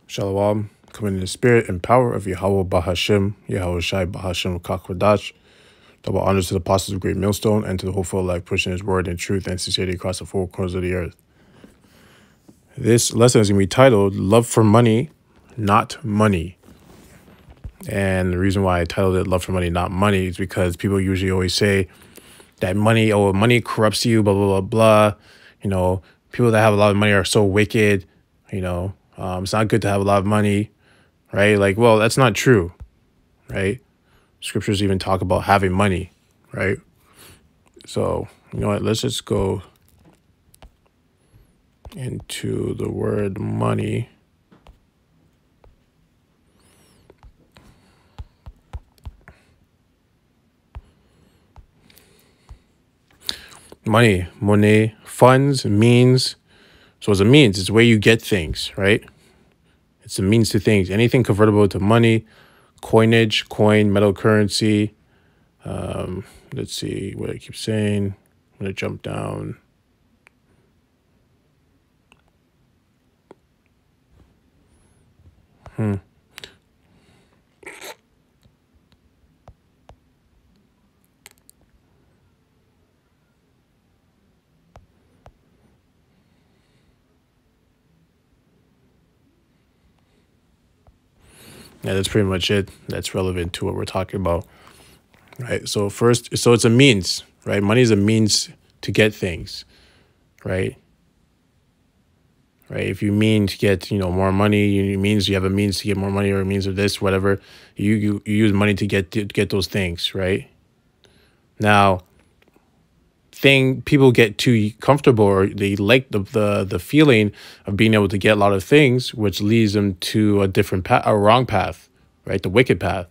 Shalom, coming in the spirit and power of Yahweh Bahashim, Yahweh Shai Bahashim Kakwadash. Double honors to the apostles of Great Millstone and to the hopeful life pushing his word in truth and sincerity across the four corners of the earth. This lesson is going to be titled Love for Money, Not Money. And the reason why I titled it Love for Money, Not Money is because people usually always say that money corrupts you, blah, blah, blah, blah. You know, people that have a lot of money are so wicked, it's not good to have a lot of money, right? Like, well, that's not true, right? Scriptures even talk about having money, right? So, you know what? Let's just go into the word money. Money, funds, means. So it's a means. It's where you get things, right? It's a means to things. Anything convertible to money, coinage, coin, metal currency. Let's see what I keep saying. I'm going to jump down. Yeah, that's pretty much it. That's relevant to what we're talking about, right? So it's a means, right? Money is a means to get things, right? Right. If you mean to get, more money, it means you have a means to get more money or a means of this, whatever. You use money to get those things, right? Now, people get too comfortable or they like the feeling of being able to get a lot of things, which leads them to a different path, a wrong path, right? The wicked path,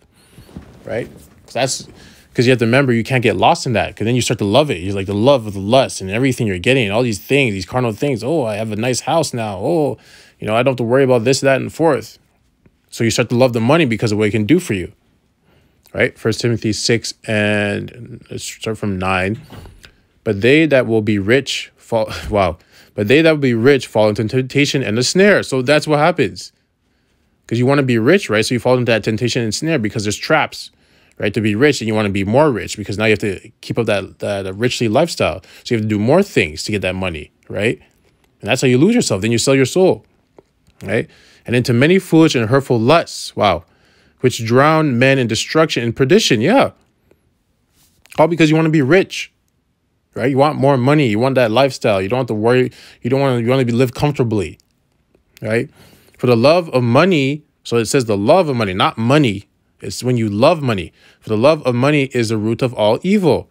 right? That's because you have to remember you can't get lost in that, because then you start to love it. You're like the love of the lust and everything you're getting, all these things, these carnal things. Oh, I have a nice house now. Oh, I don't have to worry about this, that, and fourth. So you start to love the money because of what it can do for you, right? 1 Timothy 6 and let's start from 9. But they that will be rich fall. Wow. But they that will be rich fall into temptation and a snare. So that's what happens. Because you want to be rich, right? So you fall into that temptation and snare because there's traps, right? To be rich, and you want to be more rich because now you have to keep up that richly lifestyle. So you have to do more things to get that money, right? And that's how you lose yourself. Then you sell your soul, right? And into many foolish and hurtful lusts, wow, which drown men in destruction and perdition. Yeah. All because you want to be rich. Right? You want more money. You want that lifestyle. You don't have to worry. You want to live comfortably. Right? For the love of money. So it says the love of money, not money. It's when you love money. For the love of money is the root of all evil,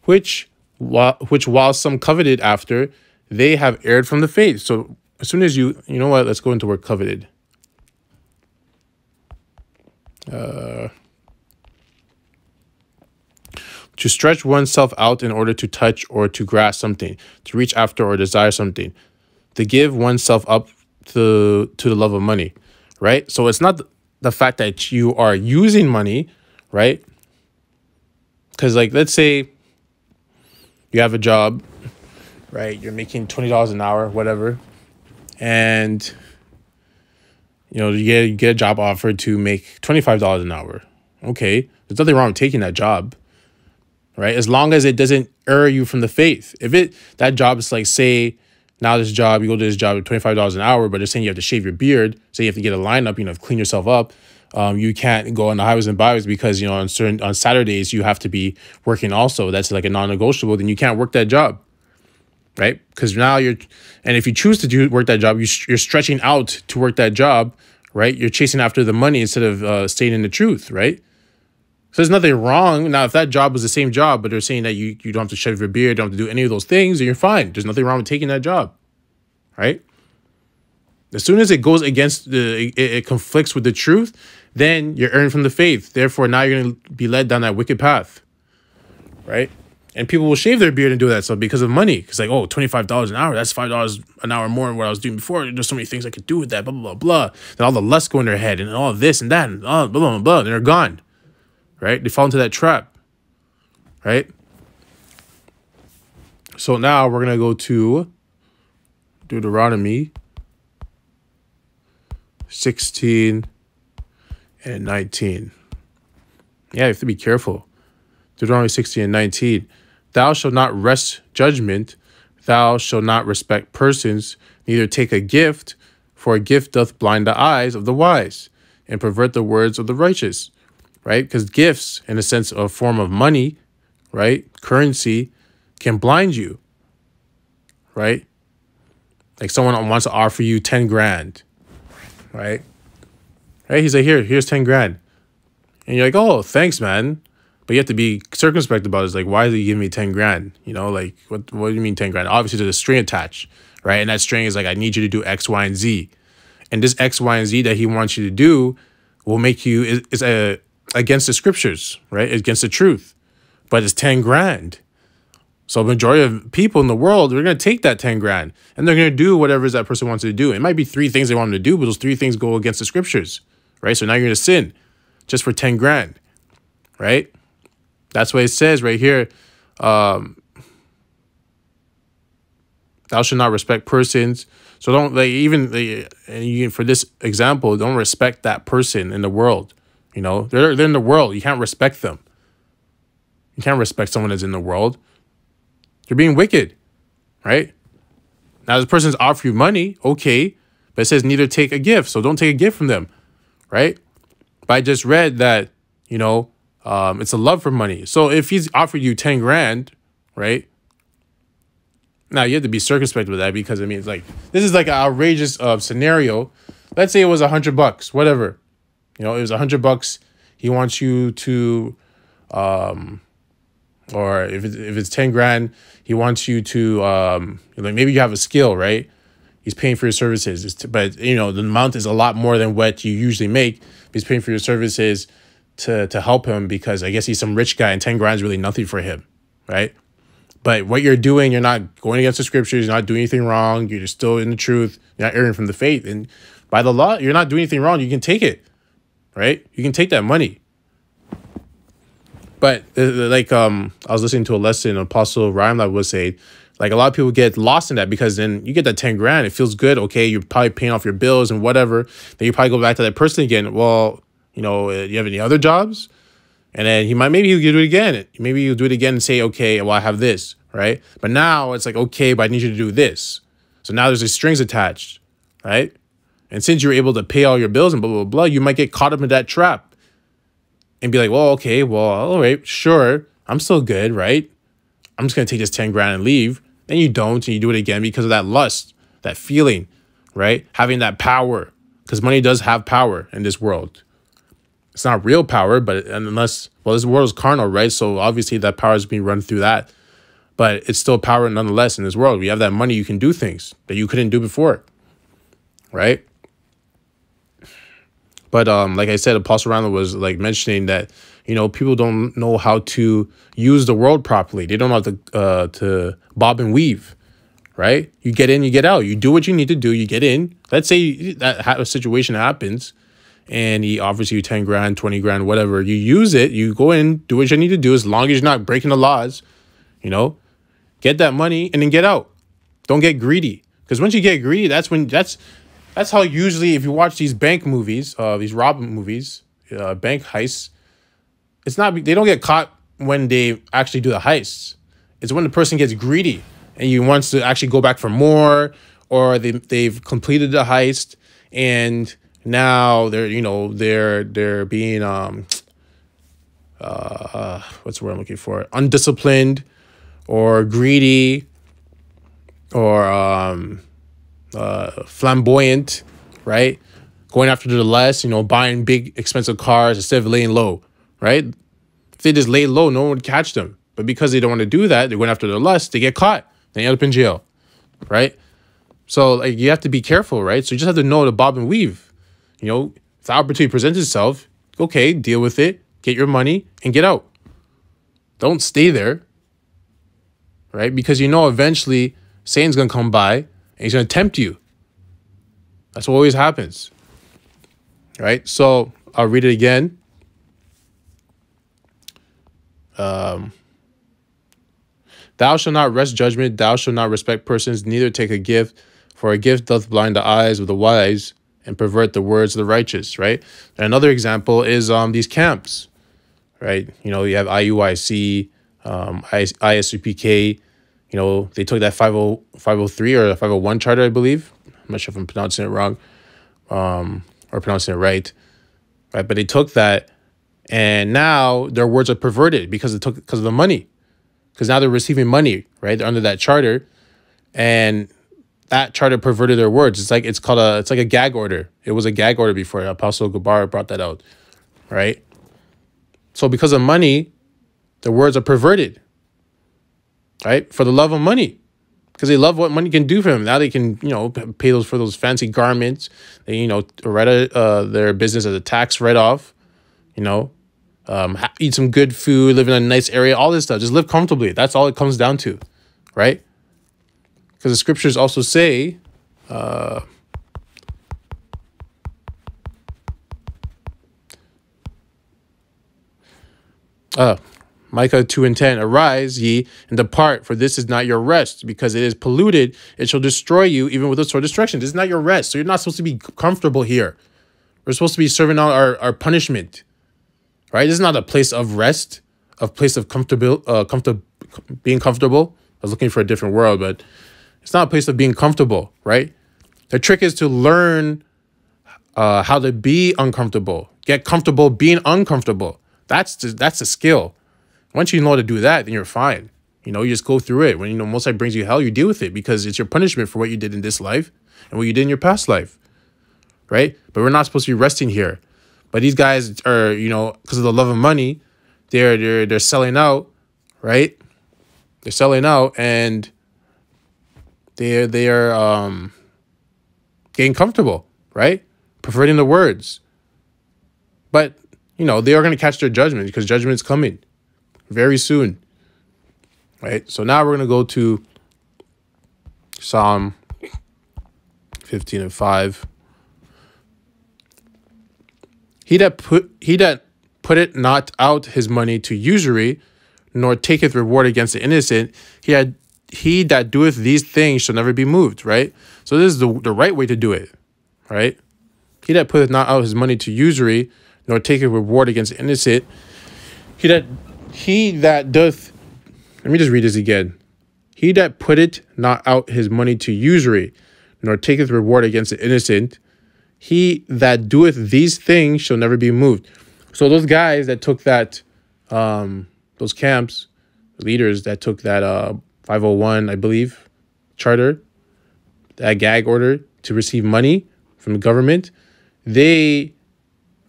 which while some coveted after, they have erred from the faith. So as soon as you know what, let's go into word coveted. To stretch oneself out in order to touch or to grasp something, to reach after or desire something, to give oneself up to the love of money, right? So it's not the fact that you are using money, right? Because let's say you have a job, right? You're making $20 an hour, whatever. And, you get a job offer to make $25 an hour. Okay. There's nothing wrong with taking that job. Right? As long as it doesn't err you from the faith. If that job is say now you go to this job at $25 an hour, but they're saying you have to shave your beard, so you have to get a lineup, clean yourself up. You can't go on the highways and byways because, on Saturdays you have to be working also. That's like a non-negotiable, then you can't work that job. Right? Because now and if you choose to work that job, you're stretching out to work that job, right? You're chasing after the money instead of staying in the truth, right? So there's nothing wrong. Now, if that job was the same job, but they're saying that you don't have to shave your beard, don't have to do any of those things, then you're fine. There's nothing wrong with taking that job, right? As soon as it goes against it conflicts with the truth, then you're erring from the faith. Therefore, now you're going to be led down that wicked path, right? And people will shave their beard and do that stuff because of money. Because $25 an hour, that's $5 an hour more than what I was doing before. There's so many things I could do with that, blah, blah, blah, blah. Then all the lust go in their head and all this and that and blah, blah, blah, blah. And they're gone. Right? They fall into that trap, right? So now we're going to go to Deuteronomy 16 and 19. Yeah, you have to be careful. Deuteronomy 16 and 19. Thou shalt not wrest judgment. Thou shalt not respect persons, neither take a gift, for a gift doth blind the eyes of the wise and pervert the words of the righteous, right? Because gifts, in a sense, a form of money, right? Currency can blind you, right? Like someone wants to offer you 10 grand, right? Right? He's like, here's 10 grand. And you're like, oh, thanks, man. But you have to be circumspect about it. It's like, why is he giving me 10 grand? You know, like, what do you mean 10 grand? Obviously, there's a string attached, right? And that string is like, I need you to do X, Y, and Z. And this X, Y, and Z that he wants you to do will make you, is against the scriptures, right? Against the truth. But it's 10 grand. So majority of people in the world, they're going to take that 10 grand and they're going to do whatever that person wants to do. It might be 3 things they want them to do, but those 3 things go against the scriptures, right? So now you're going to sin just for 10 grand, right? That's what it says right here. Thou shalt not respect persons. So don't, like, even for this example, don't respect that person in the world. You know, they're in the world. You can't respect them. You can't respect someone that's in the world. You're being wicked, right? Now, this person's offering you money, okay, but it says neither take a gift. So don't take a gift from them, right? But I just read that, you know, it's a love for money. So if he's offered you 10 grand, right? Now, you have to be circumspect with that because, I mean, it's like, this is like an outrageous scenario. Let's say it was $100, whatever. You know, it was $100. He wants you to, or if it's 10 grand, he wants you to, like, maybe you have a skill, right? He's paying for your services, but, you know, the amount is a lot more than what you usually make. He's paying for your services to help him because I guess he's some rich guy and 10 grand is really nothing for him, right? But what you're doing, you're not going against the scriptures. You're not doing anything wrong. You're still in the truth. You're not erring from the faith. And by the law, you're not doing anything wrong. You can take it, right? You can take that money. But like, I was listening to a lesson, Apostle Ryan that was saying, like, a lot of people get lost in that because then you get that 10 grand. It feels good. Okay, you're probably paying off your bills and whatever. Then you probably go back to that person again. Well, you know, you have any other jobs? And then maybe he'll do it again. Maybe you'll do it again and say, okay, well, I have this, right? But now it's like, okay, but I need you to do this. So now there's these strings attached, right? And since you're able to pay all your bills and blah, blah, blah, you might get caught up in that trap and be like, well, okay, well, all right, sure. I'm still good, right? I'm just going to take this 10 grand and leave. Then you don't, and you do it again because of that lust, that feeling, right? Having that power, because money does have power in this world. It's not real power, but unless, well, this world is carnal, right? So obviously that power is being run through that. But it's still power nonetheless in this world. We have that money, you can do things that you couldn't do before, right? But like I said, Apostle Randall was like mentioning that, you know, people don't know how to use the world properly. They don't know how to bob and weave, right? You get in, you get out. You do what you need to do. You get in. Let's say that a situation happens and he offers you 10 grand, 20 grand, whatever. You use it. You go in, do what you need to do as long as you're not breaking the laws, you know. Get that money and then get out. Don't get greedy. Because once you get greedy, that's how usually if you watch these bank movies, these robbery movies, bank heists, it's not, they don't get caught when they actually do the heists. It's when the person gets greedy and he wants to actually go back for more, or they've completed the heist and now they're, you know, they're being what's the word I'm looking for? Undisciplined or greedy or flamboyant, right? Going after the less, you know, buying big expensive cars instead of laying low, right? If they just lay low, no one would catch them. But because they don't want to do that, they're going after the lust, they get caught. They end up in jail, right? So like you have to be careful, right? So you just have to know to bob and weave. You know, if the opportunity presents itself, okay, deal with it, get your money, and get out. Don't stay there, right? Because you know eventually Satan's going to come by and he's going to tempt you. That's what always happens, right? So I'll read it again. Thou shalt not wrest judgment, thou shalt not respect persons, neither take a gift, for a gift doth blind the eyes of the wise and pervert the words of the righteous, right? And another example is these camps, right? You know, you have IUIC, ISUPK. You know, they took that 503 or 501 charter, I believe. I'm not sure if I'm pronouncing it wrong, or pronouncing it right. Right, but they took that, and now their words are perverted because of the money, because now they're receiving money, right? They're under that charter, and that charter perverted their words. It's like a gag order. It was a gag order before. Apostle Gabar brought that out, right? So because of money, the words are perverted, right? For the love of money, because they love what money can do for them. Now they can, you know, pay for those fancy garments. They, you know, write their business as a tax write-off, you know, eat some good food, live in a nice area, all this stuff. Just live comfortably. That's all it comes down to, right? Because the scriptures also say, Micah 2:10, arise ye and depart, for this is not your rest, because it is polluted. It shall destroy you, even with a sword destruction. This is not your rest. So you're not supposed to be comfortable here. We're supposed to be serving out our punishment, right? This is not a place of rest, a place of being comfortable. I was looking for a different word, but it's not a place of being comfortable, right? The trick is to learn how to be uncomfortable, get comfortable being uncomfortable. That's the skill. Once you know how to do that, then you're fine. You know, you just go through it. When, you know, Most High brings you hell, you deal with it, because it's your punishment for what you did in this life and what you did in your past life, right? But we're not supposed to be resting here. But these guys are, you know, because of the love of money, they're selling out, right? They're selling out, and they are getting comfortable, right? Perverting the words. But, you know, they are going to catch their judgment, because judgment is coming very soon, right? So now we're going to go to Psalm 15:5. He that putteth not out his money to usury, nor taketh reward against the innocent, he that doeth these things shall never be moved, right? So this is the right way to do it, right? He that putteth not out his money to usury, nor taketh reward against the innocent, he that doth, let me just read this again. He that putteth not out his money to usury, nor taketh reward against the innocent, he that doeth these things shall never be moved. So those guys that took that, those camps, leaders that took that 501, I believe, charter, that gag order to receive money from the government, they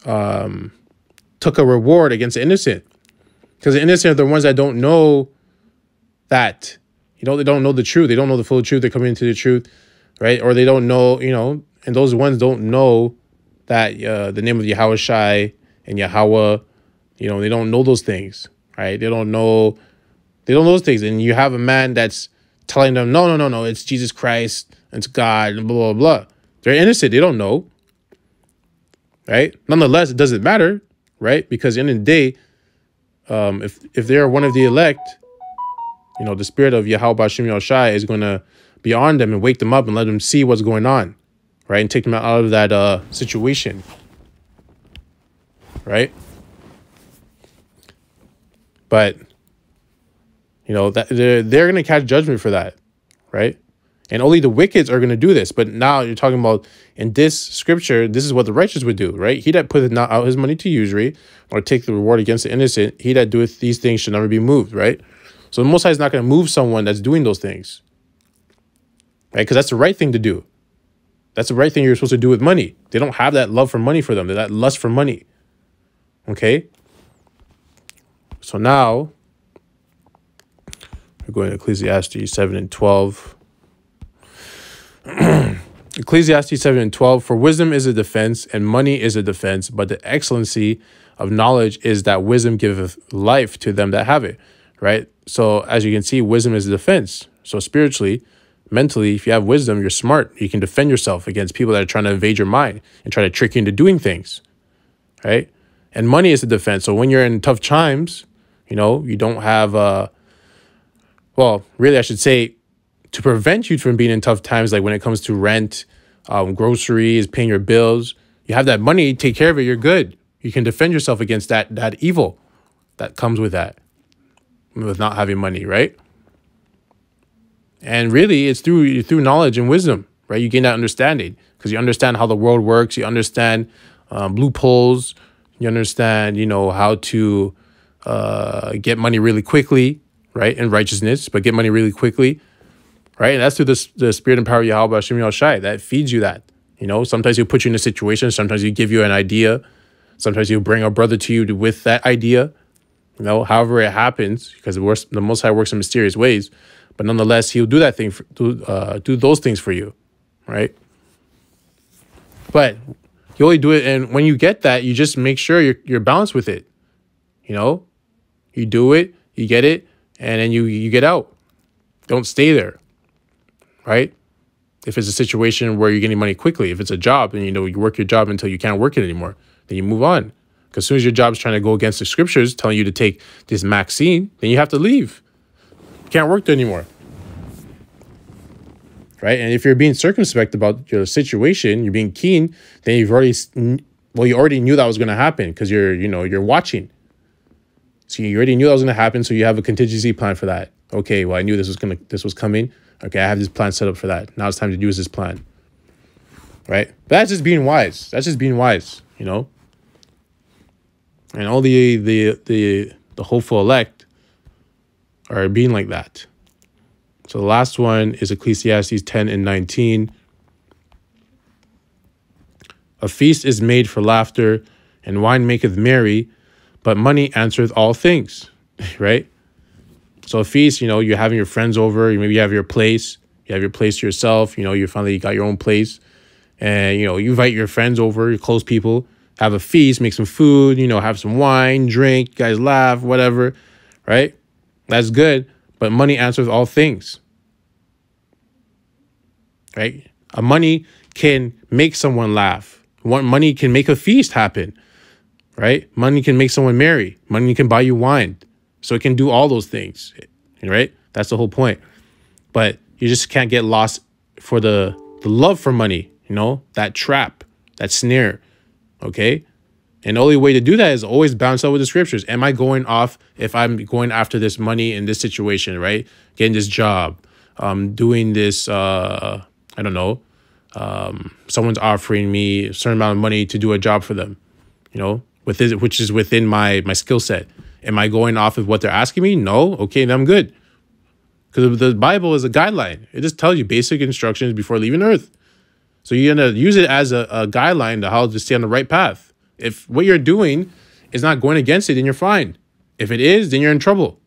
took a reward against the innocent. Because the innocent are the ones that don't know that. You know, they don't know the truth. They don't know the full truth. They're coming into the truth, right? Or they don't know, you know, and those ones don't know that the name of Yahweh Shai and Yahweh, you know, they don't know those things, right? They don't know those things. And you have a man that's telling them, no, it's Jesus Christ, it's God, and blah, blah, blah. They're innocent. They don't know, right? Nonetheless, it doesn't matter, right? Because at the end of the day, if they are one of the elect, you know, the spirit of Yahweh Bashim Yahushai is going to be on them and wake them up and let them see what's going on, right? And take them out of that situation, right? But, you know, that they're going to catch judgment for that, right? And only the wicked are going to do this. But now you're talking about, in this scripture, this is what the righteous would do, right? He that putteth not out his money to usury, or take the reward against the innocent, he that doeth these things should never be moved, right? So the Most High is not going to move someone that's doing those things, right? Because that's the right thing to do. That's the right thing you're supposed to do with money. They don't have that love for money for them. They're that lust for money, okay? So now, we're going to Ecclesiastes 7 and 12. Ecclesiastes 7 and 12, for wisdom is a defense, and money is a defense, but the excellency of knowledge is that wisdom giveth life to them that have it, right? So as you can see, wisdom is a defense. So spiritually, mentally, if you have wisdom, you're smart. You can defend yourself against people that are trying to invade your mind and try to trick you into doing things, right? And money is a defense. So when you're in tough times, you know, you don't have, well, really, I should say, to prevent you from being in tough times, like when it comes to rent groceries, paying your bills. You have that money, take care of it, you're good. You can defend yourself against that evil that comes with that, with not having money, right? And really, it's through knowledge and wisdom, right? You gain that understanding because you understand how the world works. You understand loopholes. You understand, how to get money really quickly, right? In righteousness, but get money really quickly, right? And that's through the spirit and power of Yahweh Hashem Yahshai that feeds you that. Sometimes he'll put you in a situation. Sometimes he'll give you an idea. Sometimes he'll bring a brother to you with that idea. However it happens, because the Most High works in mysterious ways. But nonetheless, he'll do that thing, do those things for you, right? But you only do it, and when you get that, you just make sure you're balanced with it. You do it, you get it, and then you get out. Don't stay there, right? If it's a situation where you're getting money quickly, if it's a job and you work your job until you can't work it anymore, then you move on. Because as soon as your job's trying to go against the scriptures, telling you to take this Maxine, then you have to leave. You can't work there anymore, right? And if you're being circumspect about your situation, you're being keen, then you already knew that was going to happen because you're watching. So you already knew that was going to happen, so you have a contingency plan for that. Okay, well, I knew this was coming. Okay, I have this plan set up for that. Now it's time to use this plan. Right? But that's just being wise. That's just being wise, And all the hopeful elect are being like that. So the last one is Ecclesiastes 10 and 19. A feast is made for laughter, and wine maketh merry, but money answereth all things. Right? So a feast, you're having your friends over, maybe you have your place, to yourself, you finally got your own place, and, you invite your friends over, your close people, have a feast, make some food, have some wine, drink, you guys laugh, whatever, right? That's good, but money answers all things, right? Money can make someone laugh. Money can make a feast happen, right? Money can make someone merry. Money can buy you wine. So it can do all those things, right? That's the whole point. But you just can't get lost for the love for money, that trap, that snare, okay? And the only way to do that is always balance out with the scriptures. Am I going off if I'm going after this money in this situation, right? Getting this job, doing this, I don't know, someone's offering me a certain amount of money to do a job for them, which is within my skill set. Am I going off of what they're asking me? No. Okay, then I'm good. Because the Bible is a guideline. It just tells you basic instructions before leaving Earth. So you're going to use it as a guideline to how to stay on the right path. If what you're doing is not going against it, then you're fine. If it is, then you're in trouble.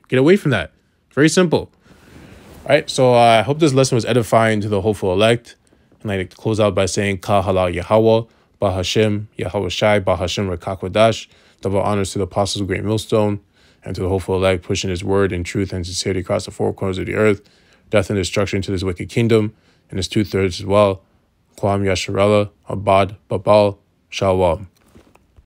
Get away from that. Very simple. All right, so I hope this lesson was edifying to the hopeful elect. And I'd like to close out by saying, Ka halal Yahweh, Ba Hashem, Yahweh Shai, Ba Hashem Rekakwadash. Double honors to the apostles of Great Millstone and to the hopeful elect pushing his word in truth and sincerity across the four corners of the earth. Death and destruction to this wicked kingdom and its 2/3 as well. Kwam Yasharella, Abad, Babal, Shalom.